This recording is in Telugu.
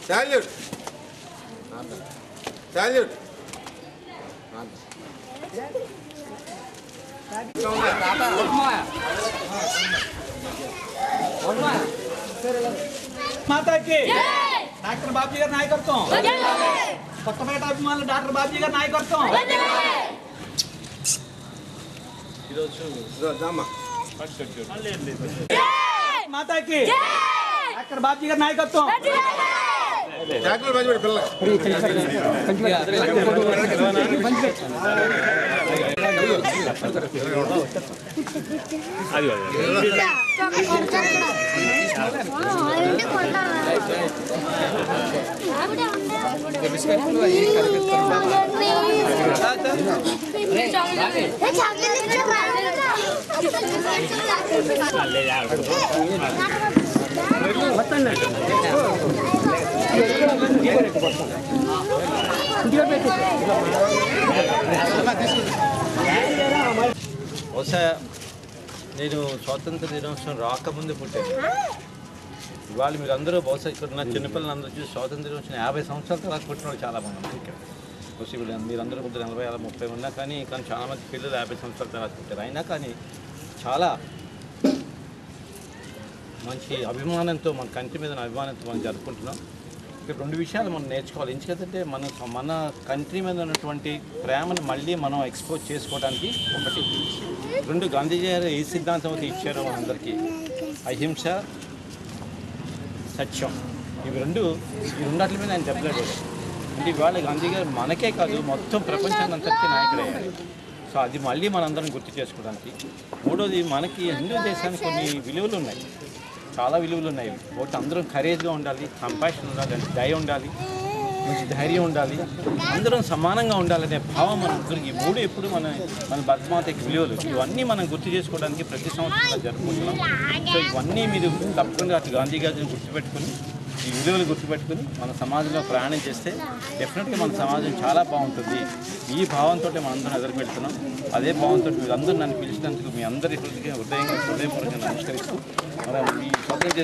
Salute. Salute. माता की डॉक्टर बाबू जी का नायकत्व కొత్తపేట అభిమానులు డాక్టర్ బాబీ గారి నాయకత్వం మాతాకి డాక్టర్ బాబీ గారి నాయకత్వం బహుశా నేను స్వాతంత్ర దినోత్సవం రాకముందు పుట్టాను. ఇవాళ మీరందరూ బహుశా ఇక్కడ ఉన్న చిన్నపిల్లలందరూ చూసి స్వాతంత్ర దినోత్సవం 50 సంవత్సరాల తర్వాత పుట్టిన వాళ్ళు చాలామంది ఉన్నారు ఇక్కడ. బహుశా మీరందరూ కొద్దిగా 40, 30 ఉన్నా కానీ చాలామంది పిల్లలు 50 సంవత్సరాల తర్వాత పుట్టారు. అయినా కానీ చాలా మంచి అభిమానంతో మన కంట్రీ మీద అభిమానంతో మనం జరుపుకుంటున్నాం. ఇక్కడ 2 విషయాలు మనం నేర్చుకోవాలి. ఎందుకంటే మన కంట్రీ మీద ఉన్నటువంటి ప్రేమను మళ్ళీ మనం ఎక్స్పోజ్ చేసుకోవడానికి ఒకటి. 2 గాంధీజీ గారు ఏ సిద్ధాంతం అయితే ఇచ్చారో మనందరికీ అహింస సత్యం, ఈ రెండాట్ల మీద ఆయన చెప్పలేదు. అంటే ఇవాళ గాంధీ గారు మనకే కాదు మొత్తం ప్రపంచాన్ని అంతటికీ నాయకుడయ్యారు. సో అది మళ్ళీ మనందరం గుర్తు చేసుకోవడానికి. మూడోది మనకి హిందూ దేశానికి కొన్ని విలువలు ఉన్నాయి, చాలా విలువలు ఉన్నాయి. ఒకటి అందరం కరేజ్గా ఉండాలి, కంపాషన్ ఉండాలి, అంటే దయ ఉండాలి, మంచి ధైర్యం ఉండాలి, అందరం సమానంగా ఉండాలనే భావం మనందరికీ. 3 ఎప్పుడు మన భరతమాతకి విలువలు. ఇవన్నీ మనం గుర్తు చేసుకోవడానికి ప్రతి సంవత్సరం జరుపుకుంటున్నాం. సో ఇవన్నీ మీరు తప్పకుండా అటు గాంధీ గారిని గుర్తుపెట్టుకుని, ఈ విలువలు గుర్తుపెట్టుకుని మన సమాజంలో ప్రయాణం చేస్తే డెఫినెట్గా మన సమాజం చాలా బాగుంటుంది. ఈ భావంతో మనందరం ఎదురుపెడుతున్నాం. అదే భావంతో మీరు అందరూ నన్ను పిలిచినందుకు మీ అందరి హృదయపూర్వకంగా నమస్కరిస్తూ మనం ఈ స్వాతంత్ర